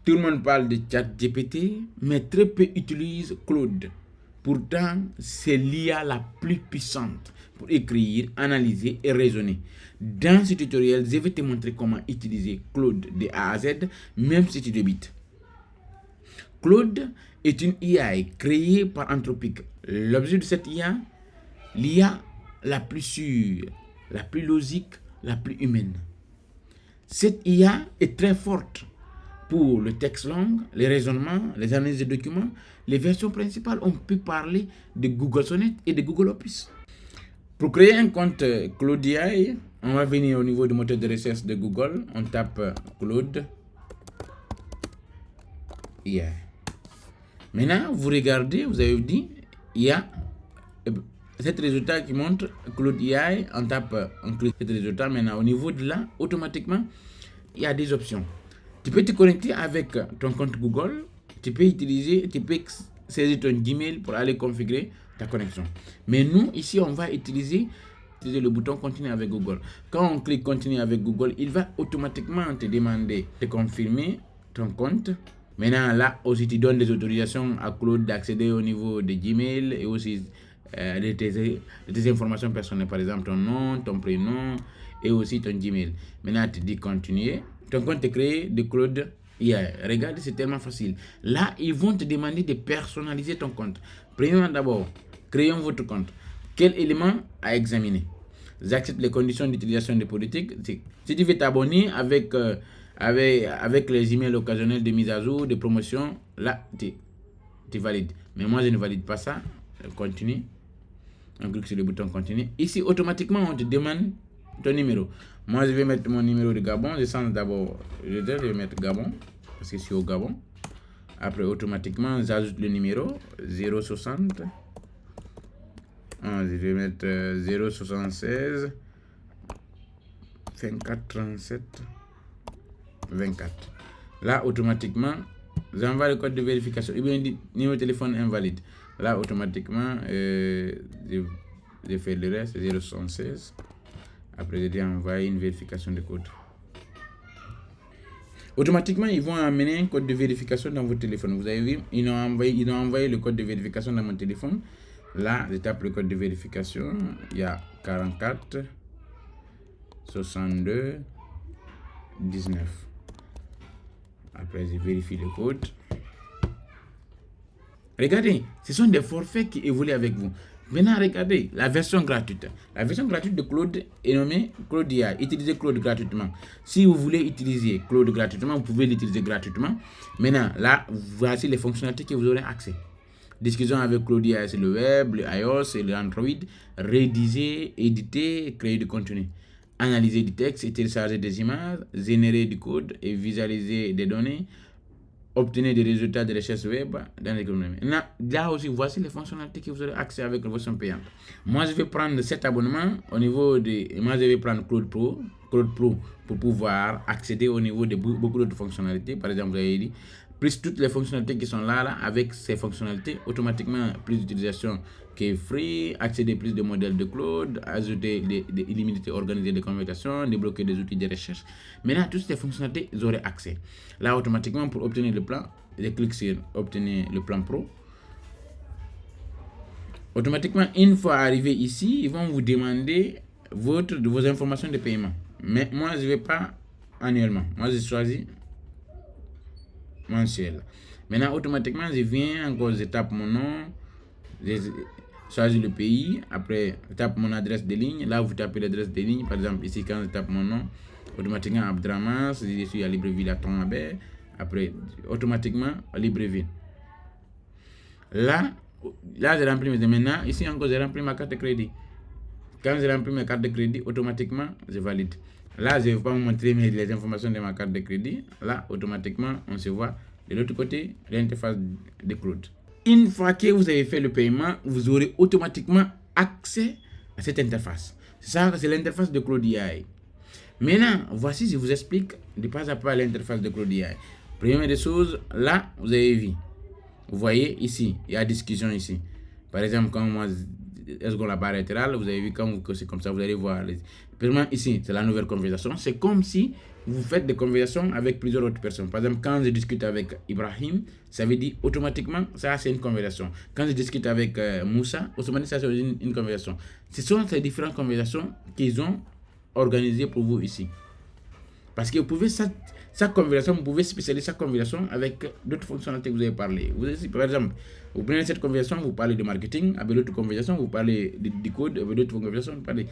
Tout le monde parle de ChatGPT, mais très peu utilisent Claude. Pourtant, c'est l'IA la plus puissante pour écrire, analyser et raisonner. Dans ce tutoriel, je vais te montrer comment utiliser Claude de A à Z, même si tu débutes. Claude est une IA créée par Anthropic. L'objet de cette IA, l'IA la plus sûre, la plus logique, la plus humaine. Cette IA est très forte pour le texte long, les raisonnements, les analyses de documents. Les versions principales, on peut parler de Google Sonnet et de Google Office. Pour créer un compte Claude AI, on va venir au niveau du moteur de recherche de Google. On tape Claude AI. Maintenant, vous regardez, vous avez dit, il y a cet résultat qui montre Claude AI. On clique sur ce résultat. Maintenant, au niveau de là, automatiquement, il y a des options. Tu peux te connecter avec ton compte Google. Tu peux saisir ton Gmail pour aller configurer ta connexion. Mais nous, ici, on va utiliser le bouton continuer avec Google. Quand on clique continuer avec Google, il va automatiquement te demander de confirmer ton compte. Maintenant, là aussi, tu donnes des autorisations à Claude d'accéder au niveau de Gmail et aussi de tes informations personnelles, par exemple ton nom, ton prénom et aussi ton Gmail. Maintenant, tu dis continuer. Ton compte est créé de Claude AI. Regarde, c'est tellement facile. Là, ils vont te demander de personnaliser ton compte. Premièrement, d'abord, créons votre compte. Quel élément à examiner? J'accepte les conditions d'utilisation des politiques. Si tu veux t'abonner avec les emails occasionnels de mise à jour, de promotion, là, tu valides. Mais moi, je ne valide pas ça. Continue. On clique sur le bouton continue. Ici, automatiquement, on te demande ton numéro. Moi, je vais mettre mon numéro de Gabon. Je vais mettre Gabon, parce que je suis au Gabon. Après, automatiquement, j'ajoute le numéro 060. Je vais mettre 076 24 37 24. Là, automatiquement, j'envoie le code de vérification. Il dit numéro de téléphone invalide. Là, automatiquement, je fais le reste, 076. Après, je dis envoyer une vérification de code. Automatiquement, ils vont amener un code de vérification dans votre téléphone. Vous avez vu, ils ont envoyé le code de vérification dans mon téléphone. Là, je tape le code de vérification. Il y a 44 62 19. Après, je vérifie le code. Regardez, ce sont des forfaits qui évoluent avec vous. Maintenant, regardez la version gratuite. La version gratuite de Claude est nommée Claude AI. Utilisez Claude gratuitement. Si vous voulez utiliser Claude gratuitement, vous pouvez l'utiliser gratuitement. Maintenant, là, voici les fonctionnalités que vous aurez accès. Discussion avec Claude AI sur le web, le iOS et le Android. Rédiger, éditer, créer du contenu. Analyser du texte et télécharger des images. Générer du code et visualiser des données. Obtenir des résultats de recherche web dans l'économie. Là aussi, voici les fonctionnalités que vous aurez accès avec la version payante. Moi, je vais prendre cet abonnement au niveau de... Moi, je vais prendre Claude Pro pour pouvoir accéder au niveau de beaucoup d'autres fonctionnalités. Par exemple, vous avez dit, plus toutes les fonctionnalités qui sont là, avec ces fonctionnalités, automatiquement, plus d'utilisation qui est free, accéder plus de modèles de Claude, ajouter des illimités, organiser des conversations, débloquer des outils de recherche. Maintenant, toutes ces fonctionnalités, vous aurez accès. Là, automatiquement, pour obtenir le plan, je clique sur obtenir le plan pro. Automatiquement, une fois arrivé ici, ils vont vous demander vos informations de paiement. Mais moi, je ne vais pas annuellement. Moi, je choisis mensuel. Maintenant, automatiquement, je viens encore, je tape mon nom, je choisis le pays, après, je tape mon adresse de ligne. Là, vous tapez l'adresse de ligne. Par exemple, ici, quand je tape mon nom, automatiquement, Abdraman, je suis à Libreville à Tombabé. Après, automatiquement, à Libreville. Là, j'ai rempli mes maintenant. Ici encore, j'ai rempli ma carte de crédit. Quand j'ai rempli ma carte de crédit, automatiquement, je valide. Là, je ne vais pas vous montrer les informations de ma carte de crédit. Là, automatiquement, on se voit de l'autre côté, l'interface de Claude. Une fois que vous avez fait le paiement, vous aurez automatiquement accès à cette interface. C'est l'interface de Claude AI. Maintenant, voici, je vous explique de pas à pas l'interface de Claude AI. Première des choses, là, vous avez vu. Vous voyez ici, il y a discussion ici. Par exemple, quand moi secondes la barre latérale. Vous avez vu quand vous c'est comme ça, vous allez voir. Ici, c'est la nouvelle conversation. C'est comme si vous faites des conversations avec plusieurs autres personnes. Par exemple, quand je discute avec Ibrahim, ça veut dire automatiquement, ça c'est une conversation. Quand je discute avec Moussa, automatiquement, ça c'est une conversation. Ce sont ces différentes conversations qu'ils ont organisées pour vous ici. Parce que vous pouvez, sa conversation, vous pouvez spécialiser sa conversation avec d'autres fonctionnalités que vous avez parlé. Par exemple, vous prenez cette conversation, vous parlez de marketing, avec d'autres conversations, vous parlez de code, avec d'autres conversations, vous parlez.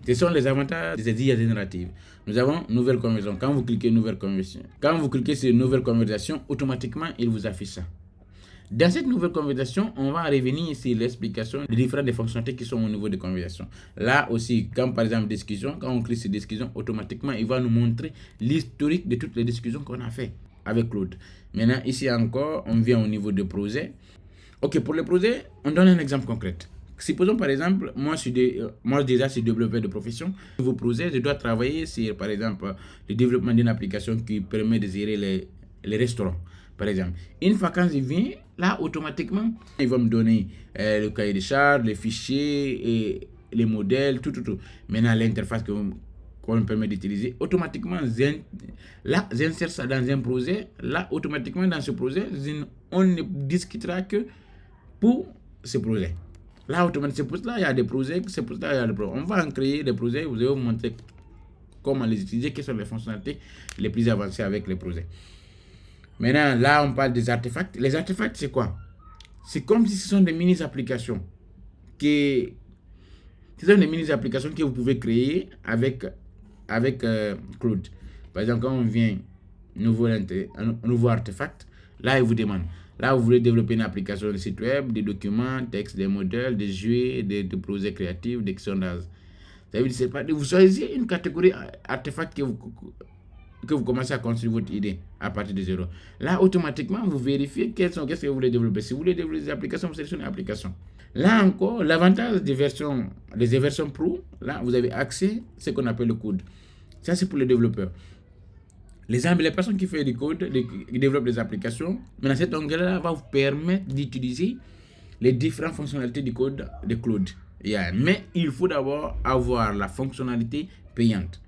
Ce sont les avantages des IA génératives. Nous avons nouvelle conversation. Quand vous cliquez nouvelle conversation, quand vous cliquez sur nouvelle conversation, automatiquement, il vous affiche ça. Dans cette nouvelle conversation, on va revenir sur l'explication des différentes fonctionnalités qui sont au niveau de conversation. Là aussi, quand par exemple discussion, quand on clique sur discussion, automatiquement, il va nous montrer l'historique de toutes les discussions qu'on a fait avec Claude. Maintenant, ici encore, on vient au niveau de projet. Ok, pour le projet, on donne un exemple concret. Supposons par exemple, moi déjà je suis développeur de profession. Nouveau projet, je dois travailler sur par exemple le développement d'une application qui permet de gérer les restaurants. Par exemple, une fois quand je viens, là automatiquement, il va me donner le cahier de charges, les fichiers, et les modèles, tout. Maintenant, l'interface qu'on me permet d'utiliser, automatiquement, là, j'insère ça dans un projet. Là, automatiquement, dans ce projet, on ne discutera que pour ce projet. Là, automatiquement, c'est pour cela il y a des projets, c'est pour cela il y a des projets. On va en créer des projets, vous allez vous montrer comment les utiliser, quelles sont les fonctionnalités les plus avancées avec les projets. Maintenant, là, on parle des artefacts. Les artefacts, c'est quoi? C'est comme si ce sont des mini-applications que vous pouvez créer avec Claude. Par exemple, quand on vient un nouveau artefact, là, il vous demande. Là, vous voulez développer une application de site web, des documents, textes, des modèles, des jeux, des projets créatifs, des sondages. Ça veut dire, vous choisissez une catégorie artefact que vous commencez à construire votre idée à partir de zéro. Là, automatiquement, vous vérifiez qu'est-ce que vous voulez développer. Si vous voulez développer des applications, vous sélectionnez l'application. Là encore, l'avantage des versions Pro, là, vous avez accès à ce qu'on appelle le code. Ça, c'est pour les développeurs. Les personnes qui font du code, qui développent des applications, maintenant cet onglet-là va vous permettre d'utiliser les différentes fonctionnalités du code de Claude. Mais il faut d'abord avoir la fonctionnalité payante.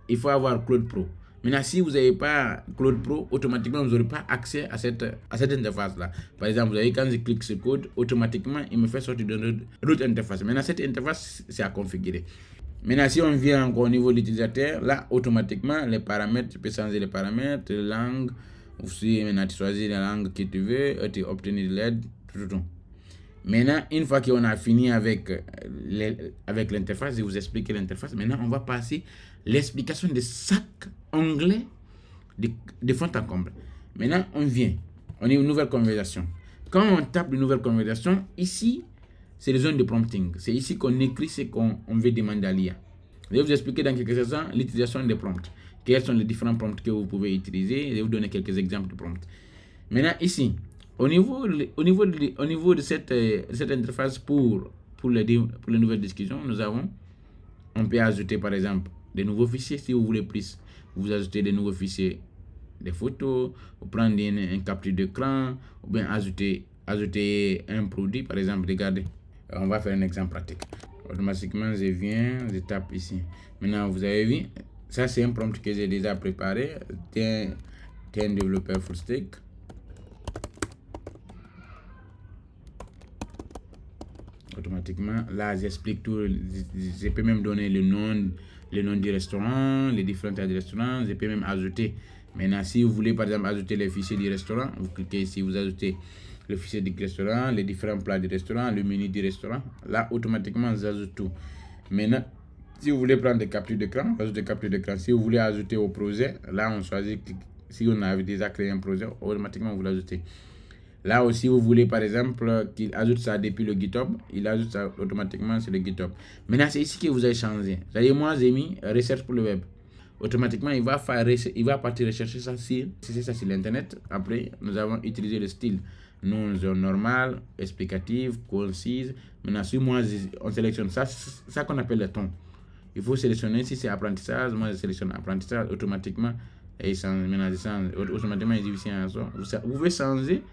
Il faut avoir Claude Pro. Maintenant, si vous n'avez pas Claude Pro, automatiquement, vous n'aurez pas accès à cette interface-là. Par exemple, vous avez quand je clique sur code, automatiquement, il me fait sortir d'une autre interface. Maintenant, cette interface, c'est à configurer. Maintenant, si on vient encore au niveau de l'utilisateur, là, automatiquement, les paramètres, tu peux changer les paramètres, les langues. Aussi, maintenant, tu choisis la langue que tu veux, et tu obtiens de l'aide, tout. Maintenant, une fois qu'on a fini avec l'interface, je vous explique l'interface. Maintenant, on va passer l'explication de chaque onglet de fond en comble. Maintenant, on est une nouvelle conversation. Quand on tape une nouvelle conversation, ici, c'est les zones de prompting. C'est ici qu'on écrit ce qu'on veut demander à l'IA. Je vais vous expliquer dans quelques instants l'utilisation des prompts. Quels sont les différents prompts que vous pouvez utiliser. Je vais vous donner quelques exemples de prompts. Maintenant, ici, au niveau de cette interface pour les nouvelles discussions, on peut ajouter par exemple des nouveaux fichiers si vous voulez plus. Vous ajoutez des nouveaux fichiers, des photos, vous prenez une capture d'écran, ou bien ajouter un produit, par exemple, regardez. On va faire un exemple pratique. Automatiquement, je tape ici. Maintenant, vous avez vu, ça c'est un prompt que j'ai déjà préparé. Tu es un développeur full stack. Automatiquement, là, j'explique tout. Je peux même donner le nom du restaurant, les différents tas de restaurants. Je peux même ajouter. Maintenant, si vous voulez, par exemple, ajouter les fichiers du restaurant, vous cliquez ici, vous ajoutez le fichier du restaurant, les différents plats du restaurant, le menu du restaurant. Là, automatiquement, j'ajoute tout. Maintenant, si vous voulez prendre des captures d'écran, vous ajoutez des captures d'écran. Si vous voulez ajouter au projet, là, on choisit. Si on a déjà créé un projet, automatiquement, vous l'ajoutez. Là aussi, vous voulez par exemple qu'il ajoute ça depuis le GitHub, il ajoute ça automatiquement sur le GitHub. Maintenant, c'est ici que vous avez changé. C'est-à-dire, moi, j'ai mis recherche pour le web. Automatiquement, il va partir rechercher ça sur l'internet. Après, nous avons utilisé le style normal, explicatif, concise. Maintenant, si moi, on sélectionne ça qu'on appelle le ton. Il faut sélectionner si c'est apprentissage. Moi, je sélectionne apprentissage automatiquement. Et automatiquement, vous pouvez changer.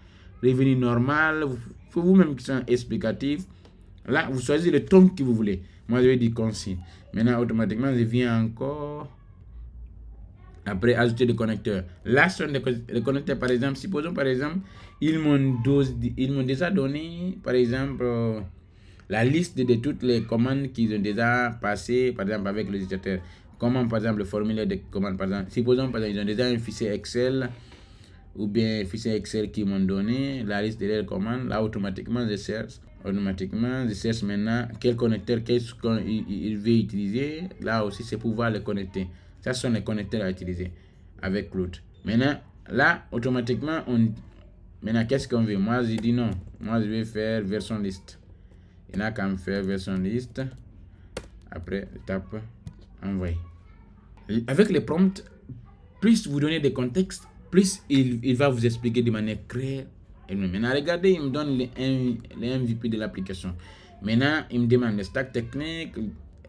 Revenu normal, vous-même qui sont explicatif, là, vous choisissez le ton que vous voulez. Moi, je vais dire concis. Maintenant, automatiquement, je viens encore. Après, ajouter des connecteurs. Là, ce sont les connecteurs, par exemple. Supposons, par exemple, ils m'ont déjà donné, par exemple, la liste de toutes les commandes qu'ils ont déjà passées, par exemple, avec les utilisateurs. Comment, par exemple, le formulaire de commandes, par exemple. Supposons, par exemple, ils ont déjà un fichier Excel ou bien un fichier Excel qu'ils m'ont donné, la liste de leurs commandes. Là, automatiquement, je cherche. Automatiquement, je cherche maintenant quel connecteur, qu'est-ce qu'il veut utiliser. Là aussi, c'est pour pouvoir les connecter. Ça, ce sont les connecteurs à utiliser avec Cloud. Maintenant, là, automatiquement, maintenant, qu'est-ce qu'on veut? Moi, je dis non. Moi, je vais faire version liste. Il y en a qu'à me faire version liste. Après, je tape envoyer. Avec les prompts, plus vous donnez des contextes, plus il va vous expliquer de manière claire. Maintenant, regardez, il me donne les MVP de l'application. Maintenant, il me demande le stack technique,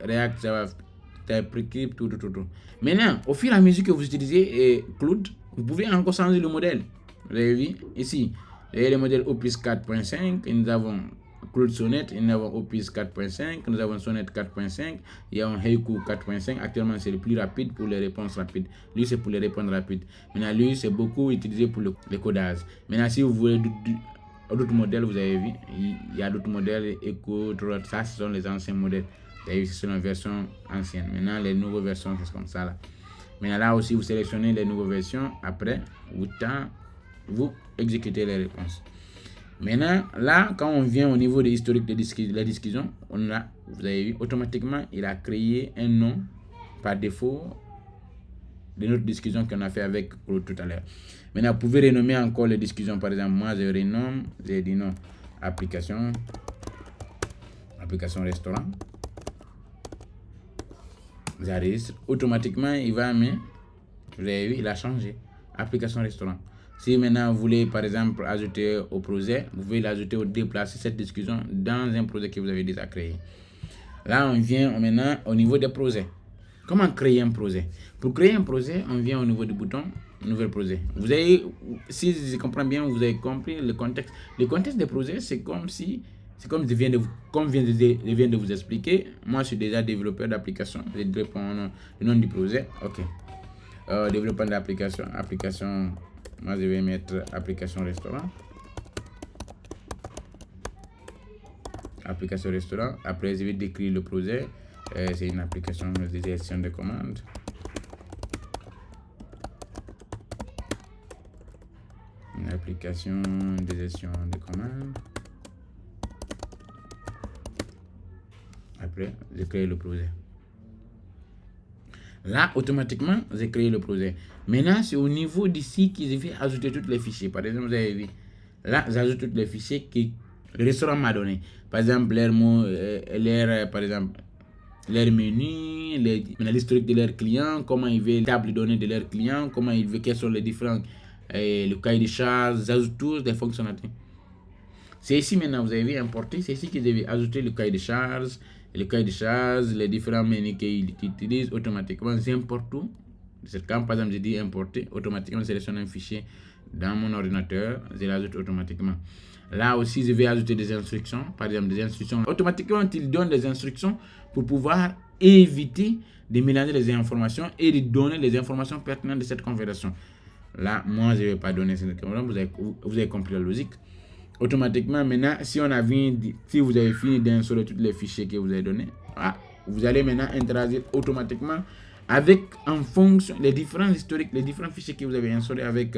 React, Java, TypeScript, tout. Maintenant, au fur et à mesure que vous utilisez Cloud, vous pouvez encore changer le modèle. Vous avez vu ici, vous avez le modèle Opus 4.5, nous avons Cloud Sonnet, nous avons Opus 4.5, nous avons Sonnet 4.5, il y a un Haiku 4.5. Actuellement, c'est le plus rapide pour les réponses rapides. Lui, c'est pour les réponses rapides. Maintenant, lui, c'est beaucoup utilisé pour le codage. Maintenant, si vous voulez d'autres modèles, vous avez vu, il y a d'autres modèles, Echo, ça, ce sont les anciens modèles. Vous avez vu, c'est une version ancienne. Maintenant, les nouvelles versions, c'est comme ça là. Maintenant, là aussi, vous sélectionnez les nouvelles versions. Après, vous exécutez les réponses. Maintenant, là, quand on vient au niveau de l'historique de la discussion, vous avez vu, automatiquement, il a créé un nom par défaut de notre discussion qu'on a fait avec Claude tout à l'heure. Maintenant, vous pouvez renommer encore les discussions. Par exemple, moi, je renomme, j'ai dit non, application restaurant. J'enregistre. Automatiquement, il va mettre, vous avez vu, il a changé. Application restaurant. Si maintenant vous voulez par exemple ajouter au projet, vous pouvez l'ajouter ou déplacer cette discussion dans un projet que vous avez déjà créé. Là, on vient maintenant au niveau des projets. Comment créer un projet? Pour créer un projet, on vient au niveau du bouton Nouvel projet. Vous avez, si je comprends bien, vous avez compris le contexte. Le contexte des projets, c'est comme je viens de vous expliquer. Moi, je suis déjà développeur d'application. Je réponds le nom du projet. OK. Développeur d'application. Moi, je vais mettre application restaurant. Application restaurant. Après, je vais décrire le projet. C'est une application de gestion de commandes. Une application de gestion de commandes. Après, je crée le projet. Là, automatiquement, j'ai créé le projet. Maintenant, c'est au niveau d'ici que je vais ajouter tous les fichiers. Par exemple, vous avez vu, là, j'ajoute tous les fichiers que le restaurant m'a donné. Par exemple, leur menu, l'historique de leurs clients, comment ils veulent table de données de leurs clients, comment ils veulent, quels sont les différents, le cahier de charges, j'ajoute tous les fonctionnalités. C'est ici maintenant, vous avez vu, importer, c'est ici que je vais ajouter le cahier de charges, les différents menus qu'ils utilisent automatiquement. J'importe tout. Quand par exemple je dis importer, automatiquement je sélectionne un fichier dans mon ordinateur, je l'ajoute automatiquement. Là aussi, je vais ajouter des instructions, par exemple des instructions. Automatiquement, il donne des instructions pour pouvoir éviter de mélanger les informations et de donner les informations pertinentes de cette conversation. Là, moi, je ne vais pas donner cette information, vous avez compris la logique. Automatiquement, maintenant, si vous avez fini d'installer tous les fichiers que vous avez donnés, vous allez maintenant interagir automatiquement avec, en fonction, les différents historiques, les différents fichiers que vous avez installés avec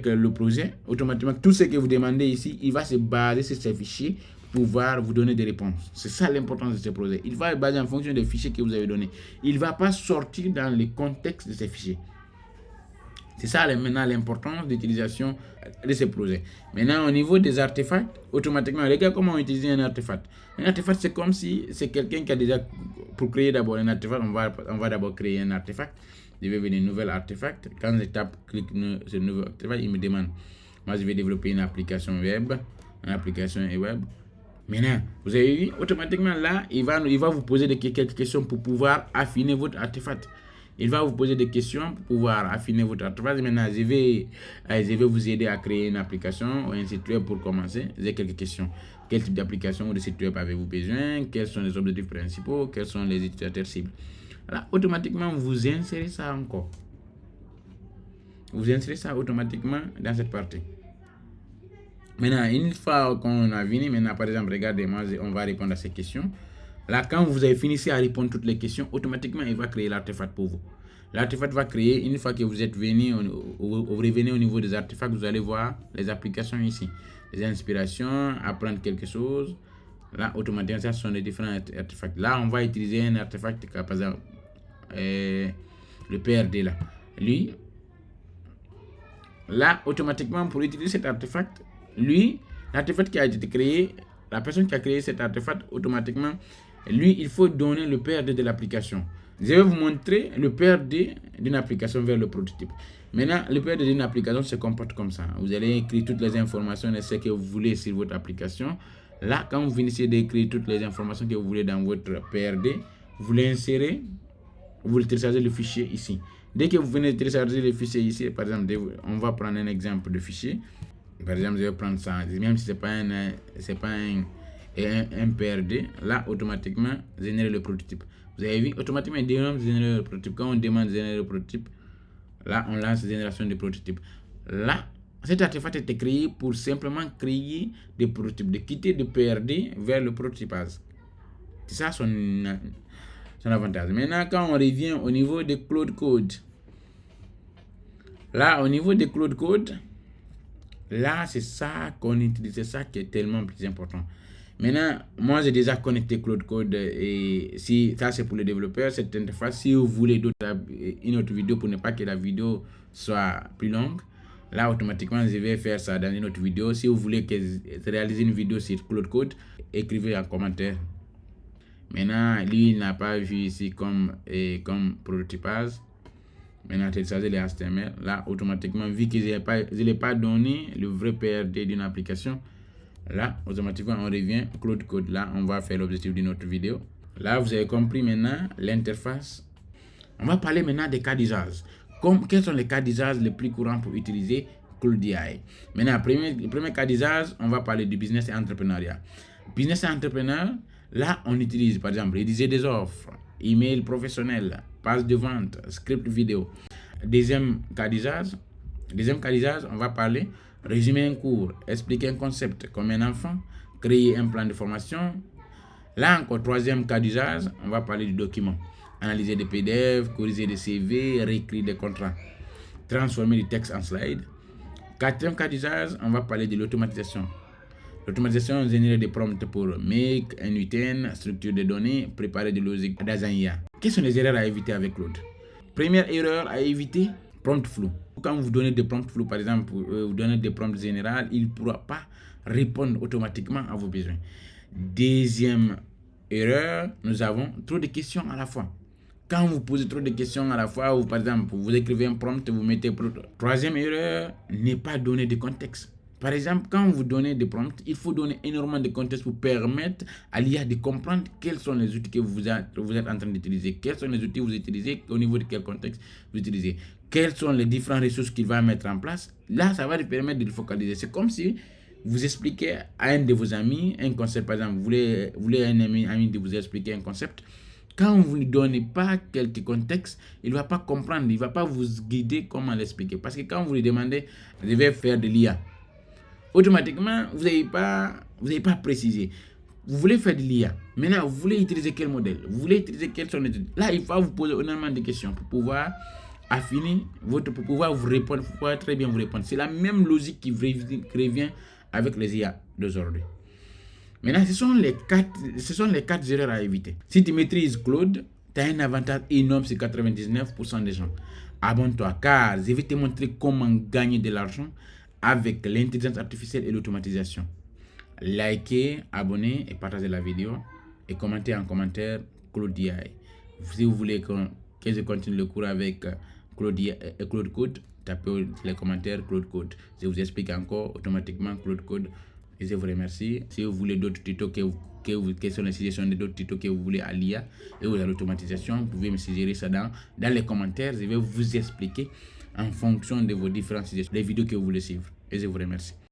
le projet. Automatiquement, tout ce que vous demandez ici, il va se baser sur ces fichiers pour pouvoir vous donner des réponses. C'est ça l'importance de ce projet. Il va se baser en fonction des fichiers que vous avez donnés. Il ne va pas sortir dans le contexte de ces fichiers. C'est ça maintenant l'importance d'utilisation de ces projets. Maintenant, au niveau des artefacts, automatiquement, regarde comment on utilise un artefact. Un artefact, c'est comme si c'est quelqu'un qui a déjà, pour créer d'abord un artefact, on va d'abord créer un artefact. Je vais venir nouvel artefact. Quand je clique sur nouveau artefact, il me demande, moi je vais développer une application web. Maintenant, vous avez vu, automatiquement là, il va vous poser quelques questions pour pouvoir affiner votre artefact. Il va vous poser des questions pour pouvoir affiner votre artefact. Maintenant, je vais vous aider à créer une application ou un site web pour commencer. J'ai quelques questions. quel type d'application ou de site web avez-vous besoin, quels sont les objectifs principaux, quels sont les utilisateurs cibles. Là, automatiquement, vous insérez ça encore. Vous insérez ça automatiquement dans cette partie. Maintenant, une fois qu'on a fini, maintenant, par exemple, regardez, moi, on va répondre à ces questions. Là, quand vous avez fini à répondre toutes les questions, automatiquement, il va créer l'artefact pour vous. L'artefact va créer, une fois que vous êtes venu, vous revenez au niveau des artefacts, vous allez voir les applications ici. Les inspirations, apprendre quelque chose. Là, automatiquement, ça sont les différents artefacts. Là, on va utiliser un artefact, par exemple, le PRD là. Lui, là, automatiquement, pour utiliser cet artefact, lui, l'artefact qui a été créé, la personne qui a créé cet artefact, automatiquement, lui, il faut donner le PRD de l'application. Je vais vous montrer le PRD d'une application vers le prototype. Maintenant, le PRD d'une application se comporte comme ça. Vous allez écrire toutes les informations et ce que vous voulez sur votre application. Là, quand vous finissez d'écrire toutes les informations que vous voulez dans votre PRD, vous l'insérez, vous téléchargez le fichier ici. Dès que vous venez de télécharger le fichier ici, par exemple, on va prendre un exemple de fichier. Par exemple, je vais prendre ça, même si ce n'est pas un PRD, là, automatiquement, générer le prototype. Vous avez vu, automatiquement, il demande de générer le prototype. Quand on demande de générer le prototype, là, on lance la génération de prototype. Là, cet artefact était créé pour simplement créer des prototypes, de quitter de PRD vers le prototypage. C'est ça son avantage. Maintenant, quand on revient au niveau de Claude Code, là, au niveau de Claude Code, là, c'est ça qu'on utilise, c'est ça qui est tellement plus important. Maintenant, moi, j'ai déjà connecté Claude Code et si ça, c'est pour les développeurs, cette interface. Si vous voulez une autre vidéo pour ne pas que la vidéo soit plus longue, là, automatiquement, je vais faire ça dans une autre vidéo. Si vous voulez que je réalise une vidéo sur Claude Code, écrivez en commentaire. Maintenant, lui, il n'a pas vu ici comme prototypage. Maintenant, télécharger les HTML. Là, automatiquement, vu que je n'ai pas donné le vrai PRD d'une application, là, automatiquement, on revient Claude Code. Là, on va faire l'objectif d'une autre vidéo. Là, vous avez compris maintenant l'interface. On va parler maintenant des cas d'usage. Quels sont les cas d'usage les plus courants pour utiliser Claude AI? Maintenant, le premier cas d'usage, on va parler du business et entrepreneuriat. Business et entrepreneur, là, on utilise, par exemple, rédiger des offres, email professionnel, page de vente, script vidéo. Deuxième cas d'usage, on va parler résumer un cours, expliquer un concept comme un enfant, créer un plan de formation. Là encore, troisième cas d'usage, on va parler du document. Analyser des PDF, corriger des CV, réécrire des contrats, transformer du texte en slide. Quatrième cas d'usage, on va parler de l'automatisation. L'automatisation, générer des prompts pour Make, N8N, structure de données, préparer des logiques d'Azania. Quelles sont les erreurs à éviter avec Claude? Première erreur à éviter, prompt flou. Quand vous donnez des prompts flous, par exemple, vous donnez des prompts généraux, il ne pourra pas répondre automatiquement à vos besoins. Deuxième erreur, nous avons trop de questions à la fois. Quand vous posez trop de questions à la fois, par exemple, vous écrivez un prompt, vous mettez... Troisième erreur, ne pas donner de contexte. Par exemple, quand vous donnez des prompts, il faut donner énormément de contexte pour permettre à l'IA de comprendre quels sont les outils que vous êtes en train d'utiliser, quels sont les outils que vous utilisez, au niveau de quel contexte vous utilisez, quelles sont les différentes ressources qu'il va mettre en place. Là, ça va lui permettre de le focaliser. C'est comme si vous expliquez à un de vos amis un concept. Par exemple, vous voulez un ami de vous expliquer un concept. Quand vous ne lui donnez pas quelques contextes, il ne va pas comprendre, il ne va pas vous guider comment l'expliquer. Parce que quand vous lui demandez, je vais faire de l'IA, automatiquement, vous n'avez pas précisé. Vous voulez faire de l'IA. Maintenant, vous voulez utiliser quel modèle? Vous voulez utiliser quels sont les... Là, il faut vous poser énormément de questions pour pouvoir affiner pour pouvoir vous répondre, pour pouvoir très bien vous répondre. C'est la même logique qui revient avec les IA d'aujourd'hui. Maintenant, ce sont les 4 erreurs à éviter. Si tu maîtrises Claude, tu as un avantage énorme sur 99% des gens. Abonne-toi, car je vais te montrer comment gagner de l'argent avec l'intelligence artificielle et l'automatisation. Likez, abonnez et partagez la vidéo et commentez en commentaire Claude AI. Si vous voulez que je continue le cours avec Claude Code, tapez les commentaires Claude Code. Je vous explique encore automatiquement Claude Code et je vous remercie. Si vous voulez d'autres tutos quelles sont les suggestions d'autres tutos que vous voulez à l'IA et à l'automatisation, vous pouvez me suggérer ça dans les commentaires. Je vais vous expliquer en fonction de vos différentes suggestions, les vidéos que vous voulez suivre. Et je vous remercie.